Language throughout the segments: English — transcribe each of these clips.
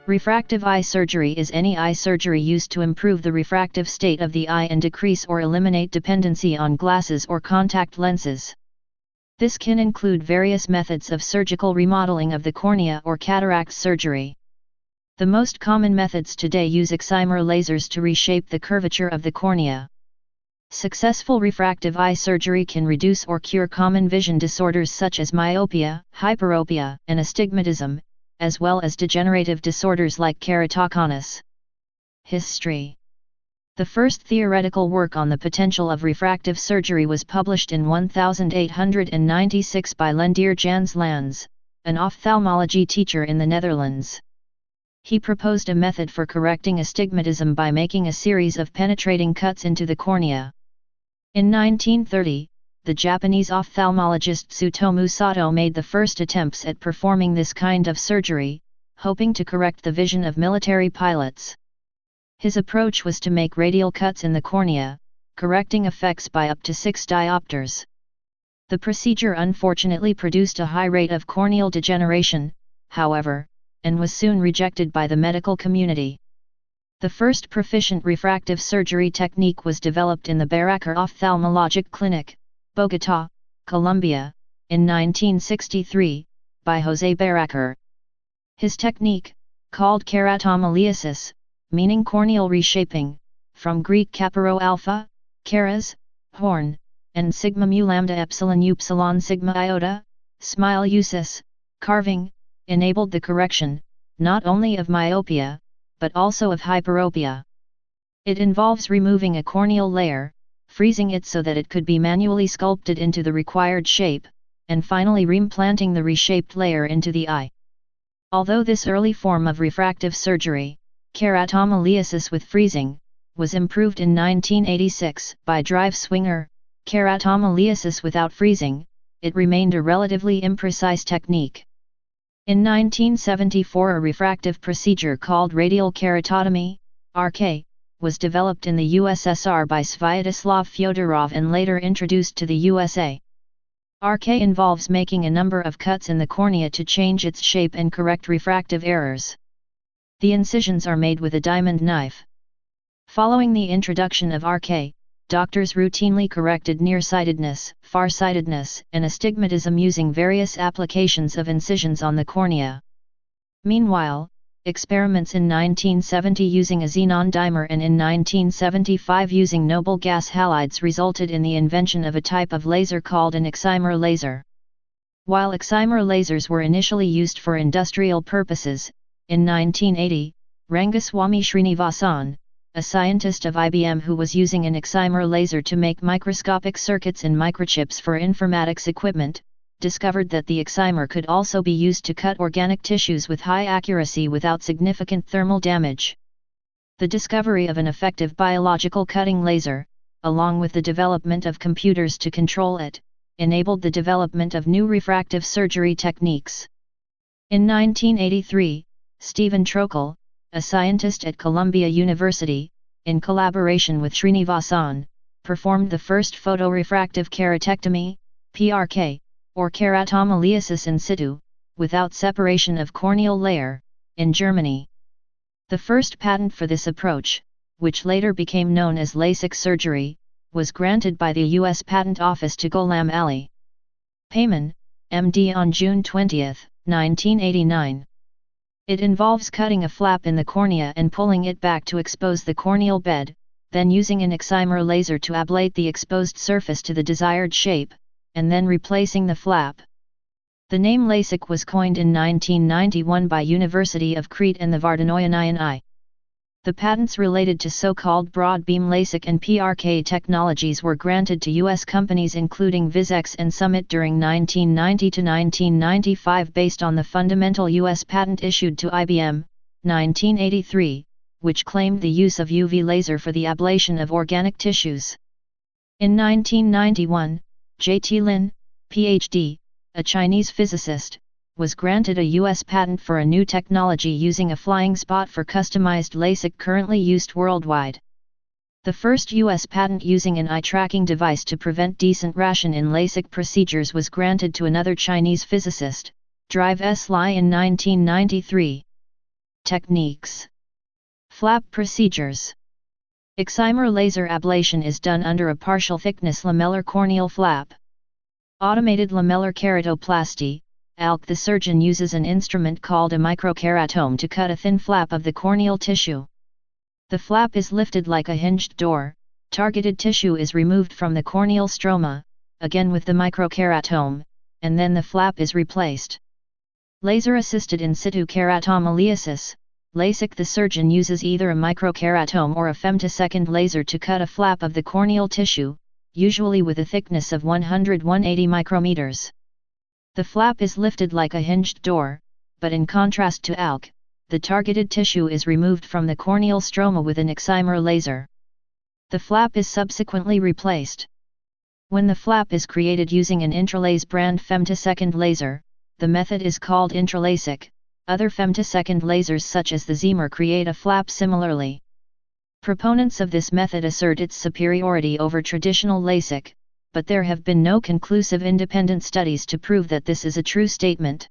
Refractive eye surgery is any eye surgery used to improve the refractive state of the eye and decrease or eliminate dependency on glasses or contact lenses. This can include various methods of surgical remodeling of the cornea or cataract surgery. The most common methods today use excimer lasers to reshape the curvature of the cornea. Successful refractive eye surgery can reduce or cure common vision disorders such as myopia, hyperopia, and astigmatism, as well as degenerative disorders like keratoconus. History. The first theoretical work on the potential of refractive surgery was published in 1896 by Lendier Jans Lans, an ophthalmology teacher in the Netherlands. He proposed a method for correcting astigmatism by making a series of penetrating cuts into the cornea. In 1930, the Japanese ophthalmologist Tsutomu Sato made the first attempts at performing this kind of surgery, hoping to correct the vision of military pilots. His approach was to make radial cuts in the cornea, correcting effects by up to 6 diopters. The procedure unfortunately produced a high rate of corneal degeneration, however, and was soon rejected by the medical community. The first proficient refractive surgery technique was developed in the Baracker Ophthalmologic Clinic, Bogotá, Colombia, in 1963, by José Baracker. His technique, called keratomylesis, meaning corneal reshaping, from Greek kaparo alpha, keras, horn, and sigma mu lambda epsilon upsilon sigma iota, smile usis, carving, enabled the correction, not only of myopia, but also of hyperopia. It involves removing a corneal layer, freezing it so that it could be manually sculpted into the required shape, and finally reimplanting the reshaped layer into the eye. Although this early form of refractive surgery, keratomylesis with freezing, was improved in 1986 by Drive Swinger, keratomylesis without freezing, it remained a relatively imprecise technique. In 1974, a refractive procedure called radial keratotomy, RK, was developed in the USSR by Svyatoslav Fyodorov and later introduced to the USA. RK involves making a number of cuts in the cornea to change its shape and correct refractive errors. The incisions are made with a diamond knife. Following the introduction of RK, doctors routinely corrected nearsightedness, farsightedness, and astigmatism using various applications of incisions on the cornea. Meanwhile, experiments in 1970 using a xenon dimer and in 1975 using noble gas halides resulted in the invention of a type of laser called an excimer laser. While excimer lasers were initially used for industrial purposes, in 1980, Rangaswamy Srinivasan, a scientist of IBM who was using an excimer laser to make microscopic circuits in microchips for informatics equipment, discovered that the excimer could also be used to cut organic tissues with high accuracy without significant thermal damage. The discovery of an effective biological cutting laser, along with the development of computers to control it, enabled the development of new refractive surgery techniques. In 1983, Stephen Trokel, a scientist at Columbia University, in collaboration with Srinivasan, performed the first photorefractive keratectomy, PRK, or keratomylesis in situ, without separation of corneal layer, in Germany. The first patent for this approach, which later became known as LASIK surgery, was granted by the U.S. Patent Office to Ghulam Ali Payman, MD on June 20, 1989. It involves cutting a flap in the cornea and pulling it back to expose the corneal bed, then using an excimer laser to ablate the exposed surface to the desired shape, and then replacing the flap. The name LASIK was coined in 1991 by University of Crete and the Vardanoian I. The patents related to so-called broad-beam LASIK and PRK technologies were granted to U.S. companies including Vizx and Summit during 1990 to 1995 based on the fundamental U.S. patent issued to IBM, 1983, which claimed the use of UV laser for the ablation of organic tissues. In 1991, J.T. Lin, Ph.D., a Chinese physicist, was granted a U.S. patent for a new technology using a flying spot for customized LASIK currently used worldwide. The first U.S. patent using an eye tracking device to prevent decent ration in LASIK procedures was granted to another Chinese physicist, Drive S. Lai in 1993. Techniques. Flap procedures. Excimer laser ablation is done under a partial thickness lamellar corneal flap. Automated lamellar keratoplasty, ALK. The surgeon uses an instrument called a microkeratome to cut a thin flap of the corneal tissue. The flap is lifted like a hinged door, targeted tissue is removed from the corneal stroma, again with the microkeratome, and then the flap is replaced. Laser-assisted in situ keratomylesis, LASIK. The surgeon uses either a microkeratome or a femtosecond laser to cut a flap of the corneal tissue, usually with a thickness of 100–180 micrometers. The flap is lifted like a hinged door, but in contrast to ALK, the targeted tissue is removed from the corneal stroma with an excimer laser. The flap is subsequently replaced. When the flap is created using an Intralase brand femtosecond laser, the method is called IntraLASIK. Other femtosecond lasers such as the Zemer create a flap similarly. Proponents of this method assert its superiority over traditional LASIK, but there have been no conclusive independent studies to prove that this is a true statement.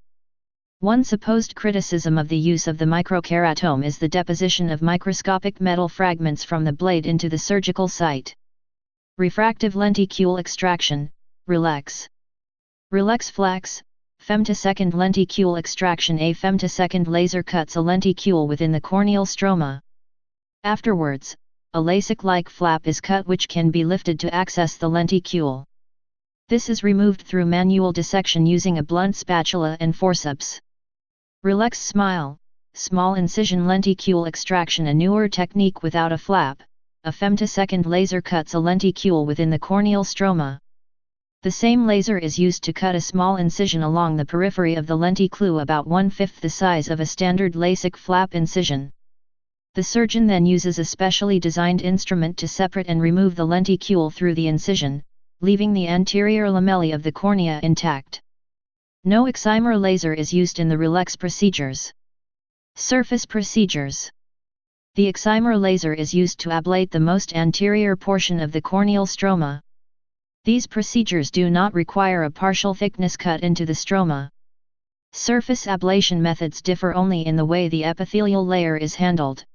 One supposed criticism of the use of the microkeratome is the deposition of microscopic metal fragments from the blade into the surgical site. Refractive lenticule extraction, RELEX. RELEX flex, femtosecond lenticule extraction. A femtosecond laser cuts a lenticule within the corneal stroma. Afterwards, a LASIK-like flap is cut which can be lifted to access the lenticule. This is removed through manual dissection using a blunt spatula and forceps. RELEX SMILE, small incision lenticule extraction. A newer technique without a flap, a femtosecond laser cuts a lenticule within the corneal stroma. The same laser is used to cut a small incision along the periphery of the lenticule about 1/5 the size of a standard LASIK flap incision. The surgeon then uses a specially designed instrument to separate and remove the lenticule through the incision, leaving the anterior lamellae of the cornea intact. No excimer laser is used in the RELEX procedures. Surface procedures. The excimer laser is used to ablate the most anterior portion of the corneal stroma. These procedures do not require a partial thickness cut into the stroma. Surface ablation methods differ only in the way the epithelial layer is handled.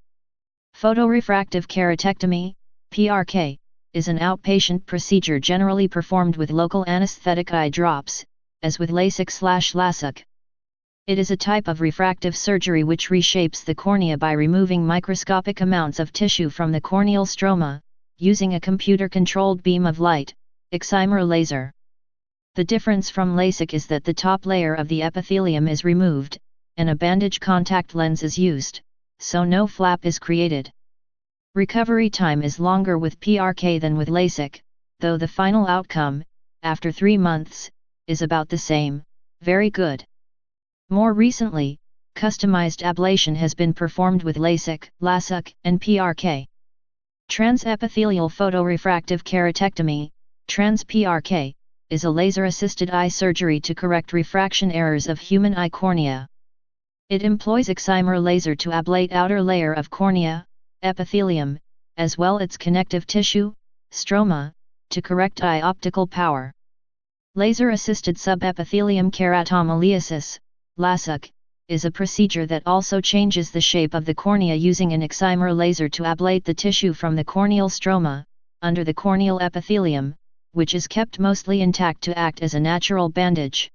Photorefractive keratectomy, PRK, is an outpatient procedure generally performed with local anesthetic eye drops, as with LASIK/LASIK. It is a type of refractive surgery which reshapes the cornea by removing microscopic amounts of tissue from the corneal stroma, using a computer-controlled beam of light, excimer laser. The difference from LASIK is that the top layer of the epithelium is removed, and a bandage contact lens is used, so no flap is created. Recovery time is longer with PRK than with LASIK, though the final outcome, after 3 months, is about the same, very good. More recently, customized ablation has been performed with LASIK, LASIK, and PRK. Transepithelial photorefractive keratectomy, trans-PRK, is a laser-assisted eye surgery to correct refraction errors of human eye cornea. It employs excimer laser to ablate outer layer of cornea, epithelium, as well its connective tissue, stroma, to correct eye optical power. Laser-assisted subepithelium keratomylesis, LASIK, is a procedure that also changes the shape of the cornea using an excimer laser to ablate the tissue from the corneal stroma, under the corneal epithelium, which is kept mostly intact to act as a natural bandage.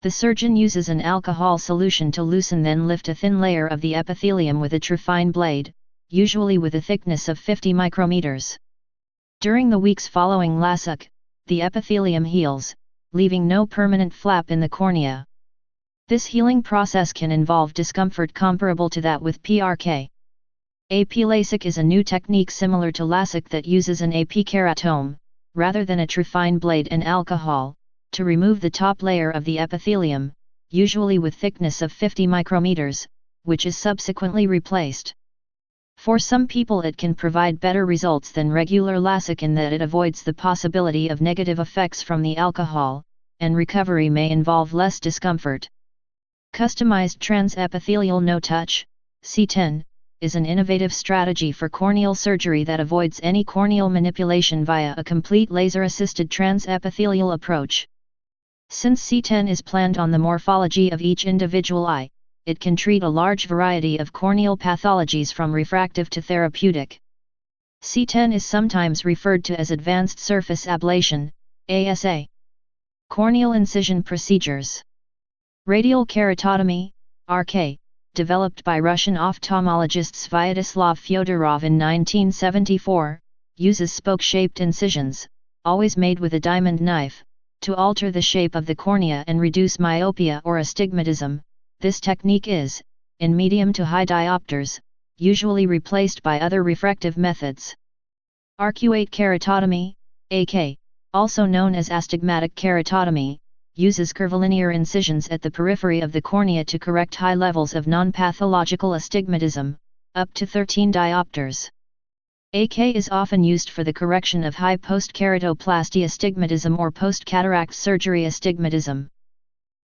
The surgeon uses an alcohol solution to loosen then lift a thin layer of the epithelium with a trephine blade, usually with a thickness of 50 micrometers. During the weeks following LASIK, the epithelium heals, leaving no permanent flap in the cornea. This healing process can involve discomfort comparable to that with PRK. AP LASIK is a new technique similar to LASIK that uses an AP keratome, rather than a trephine blade and alcohol, to remove the top layer of the epithelium, usually with thickness of 50 micrometers, which is subsequently replaced. For some people it can provide better results than regular LASIK in that it avoids the possibility of negative effects from the alcohol, and recovery may involve less discomfort. Customized transepithelial no-touch, C10, is an innovative strategy for corneal surgery that avoids any corneal manipulation via a complete laser-assisted transepithelial approach. Since C10 is planned on the morphology of each individual eye, it can treat a large variety of corneal pathologies from refractive to therapeutic. C10 is sometimes referred to as advanced surface ablation, ASA. Corneal incision procedures. Radial keratotomy, RK, developed by Russian ophthalmologist Svyatoslav Fyodorov in 1974, uses spoke-shaped incisions, always made with a diamond knife, to alter the shape of the cornea and reduce myopia or astigmatism. This technique is, in medium to high diopters, usually replaced by other refractive methods. Arcuate keratotomy, AK, also known as astigmatic keratotomy, uses curvilinear incisions at the periphery of the cornea to correct high levels of non-pathological astigmatism, up to 13 diopters. AK is often used for the correction of high post-keratoplasty astigmatism or post-cataract surgery astigmatism.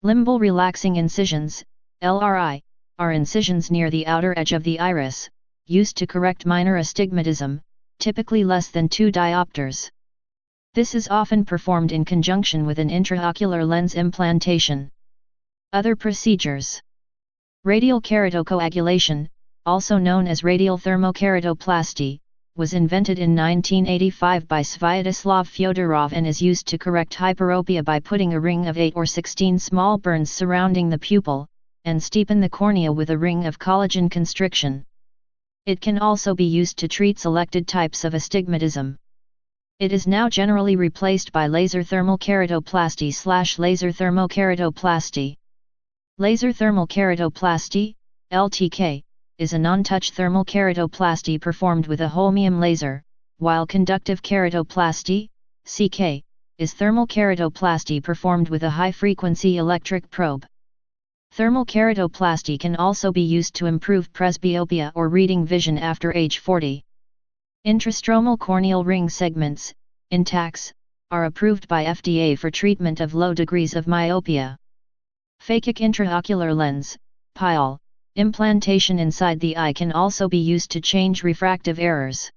Limbal relaxing incisions, LRI, are incisions near the outer edge of the iris, used to correct minor astigmatism, typically less than 2 diopters. This is often performed in conjunction with an intraocular lens implantation. Other procedures. Radial keratocoagulation, also known as radial thermokeratoplasty, was invented in 1985 by Svyatoslav Fyodorov and is used to correct hyperopia by putting a ring of 8 or 16 small burns surrounding the pupil, and steepen the cornea with a ring of collagen constriction. It can also be used to treat selected types of astigmatism. It is now generally replaced by laser thermal keratoplasty/laser thermokeratoplasty. Laser thermal keratoplasty, LTK, is a non-touch thermal keratoplasty performed with a holmium laser, while conductive keratoplasty, CK, is thermal keratoplasty performed with a high-frequency electric probe. Thermal keratoplasty can also be used to improve presbyopia or reading vision after age 40. Intrastromal corneal ring segments, INTACs, are approved by FDA for treatment of low degrees of myopia. Phakic intraocular lens, PIOL, implantation inside the eye can also be used to change refractive errors.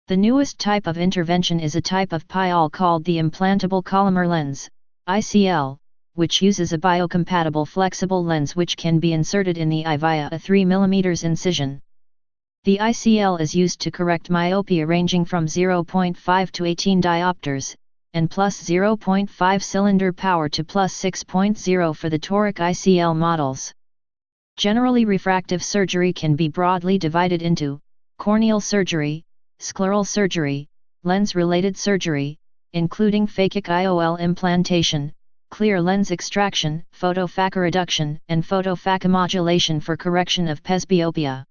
The newest type of intervention is a type of PIOL called the implantable Collamer lens, ICL, which uses a biocompatible flexible lens which can be inserted in the eye via a 3 mm incision. The ICL is used to correct myopia ranging from 0.5 to 18 diopters, and plus 0.5 cylinder power to plus 6.0 for the toric ICL models. Generally, refractive surgery can be broadly divided into corneal surgery, scleral surgery, lens-related surgery, including phakic IOL implantation, clear lens extraction, photophacoreduction, and photophacomodulation for correction of presbyopia.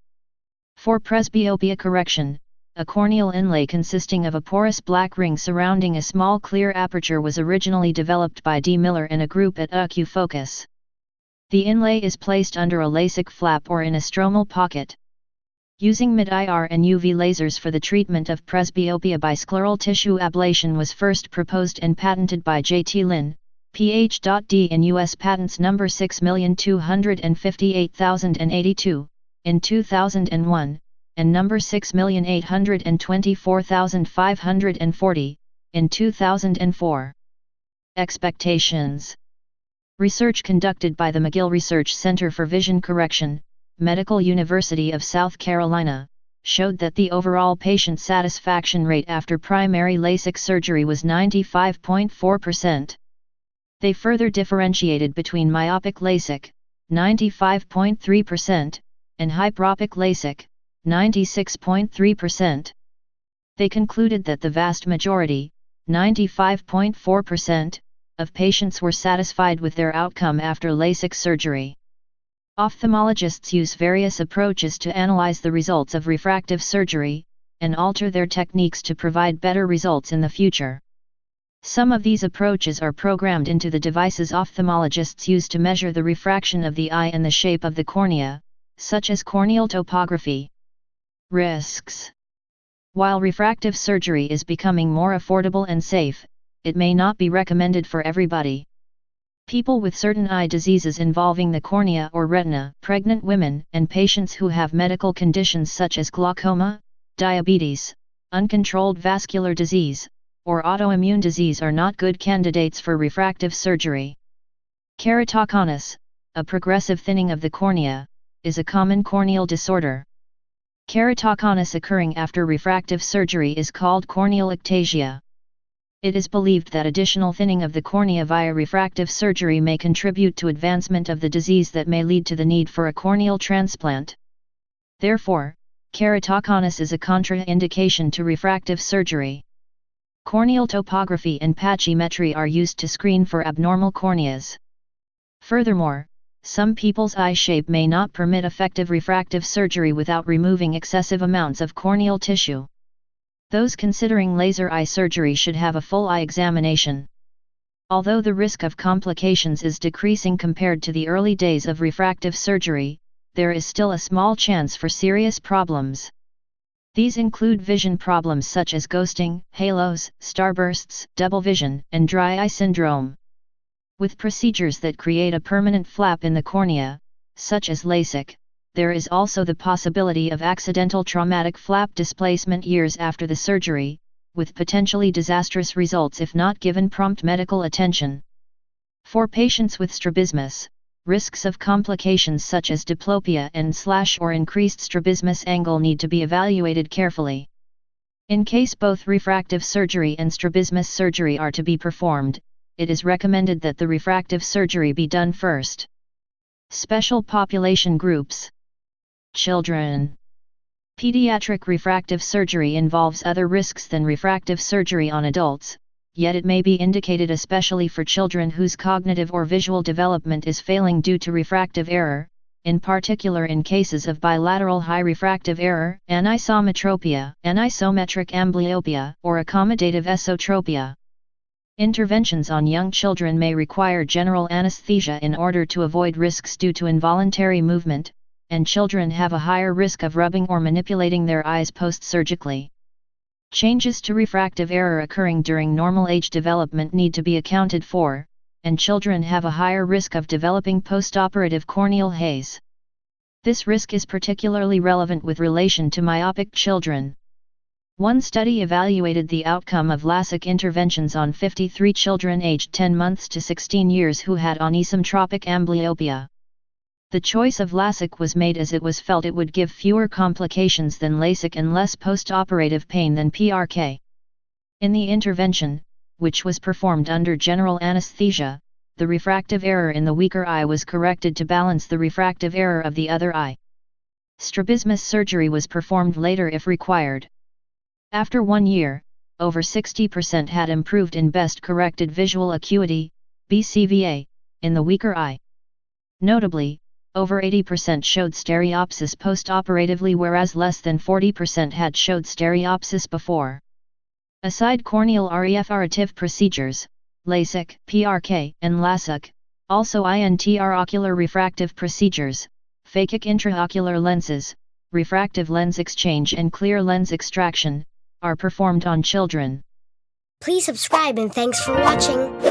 For presbyopia correction, a corneal inlay consisting of a porous black ring surrounding a small clear aperture was originally developed by D. Miller and a group at OcuFocus. The inlay is placed under a LASIK flap or in a stromal pocket. Using mid-IR and UV lasers for the treatment of presbyopia by scleral tissue ablation was first proposed and patented by J.T. Lin, Ph.D. in U.S. Patents No. 6258082, in 2001, and No. 6824540, in 2004. Expectations. Research conducted by the McGill Research Center for Vision Correction, Medical University of South Carolina, showed that the overall patient satisfaction rate after primary LASIK surgery was 95.4%. They further differentiated between myopic LASIK, 95.3%, and hyperopic LASIK, 96.3%. They concluded that the vast majority, 95.4%, of patients were satisfied with their outcome after LASIK surgery. Ophthalmologists use various approaches to analyze the results of refractive surgery, and alter their techniques to provide better results in the future. Some of these approaches are programmed into the devices ophthalmologists use to measure the refraction of the eye and the shape of the cornea, such as corneal topography. Risks. While refractive surgery is becoming more affordable and safe, it may not be recommended for everybody. People with certain eye diseases involving the cornea or retina, pregnant women, and patients who have medical conditions such as glaucoma, diabetes, uncontrolled vascular disease, or autoimmune disease are not good candidates for refractive surgery. Keratoconus, a progressive thinning of the cornea, is a common corneal disorder. Keratoconus occurring after refractive surgery is called corneal ectasia. It is believed that additional thinning of the cornea via refractive surgery may contribute to advancement of the disease that may lead to the need for a corneal transplant. Therefore, keratoconus is a contraindication to refractive surgery. Corneal topography and pachymetry are used to screen for abnormal corneas. Furthermore, some people's eye shape may not permit effective refractive surgery without removing excessive amounts of corneal tissue. Those considering laser eye surgery should have a full eye examination. Although the risk of complications is decreasing compared to the early days of refractive surgery, there is still a small chance for serious problems. These include vision problems such as ghosting, halos, starbursts, double vision, and dry eye syndrome. With procedures that create a permanent flap in the cornea, such as LASIK, there is also the possibility of accidental traumatic flap displacement years after the surgery, with potentially disastrous results if not given prompt medical attention. For patients with strabismus, risks of complications such as diplopia and or increased strabismus angle need to be evaluated carefully. In case both refractive surgery and strabismus surgery are to be performed, it is recommended that the refractive surgery be done first. Special population groups. Children. Pediatric refractive surgery involves other risks than refractive surgery on adults, yet it may be indicated especially for children whose cognitive or visual development is failing due to refractive error, in particular in cases of bilateral high refractive error, anisometropia, anisometric amblyopia, or accommodative esotropia. Interventions on young children may require general anesthesia in order to avoid risks due to involuntary movement, and children have a higher risk of rubbing or manipulating their eyes post-surgically. Changes to refractive error occurring during normal age development need to be accounted for, and children have a higher risk of developing postoperative corneal haze. This risk is particularly relevant with relation to myopic children. One study evaluated the outcome of LASIK interventions on 53 children aged 10 months to 16 years who had anisometropic amblyopia. The choice of LASIK was made as it was felt it would give fewer complications than LASIK and less postoperative pain than PRK. In the intervention, which was performed under general anesthesia, the refractive error in the weaker eye was corrected to balance the refractive error of the other eye. Strabismus surgery was performed later if required. After 1 year, over 60% had improved in best corrected visual acuity, BCVA, in the weaker eye. Notably, over 80% showed stereopsis postoperatively whereas less than 40% had showed stereopsis before. Aside corneal refractive procedures, LASIK, PRK, and LASIK, also intraocular refractive procedures, phakic intraocular lenses, refractive lens exchange and clear lens extraction, are performed on children. Please subscribe and thanks for watching.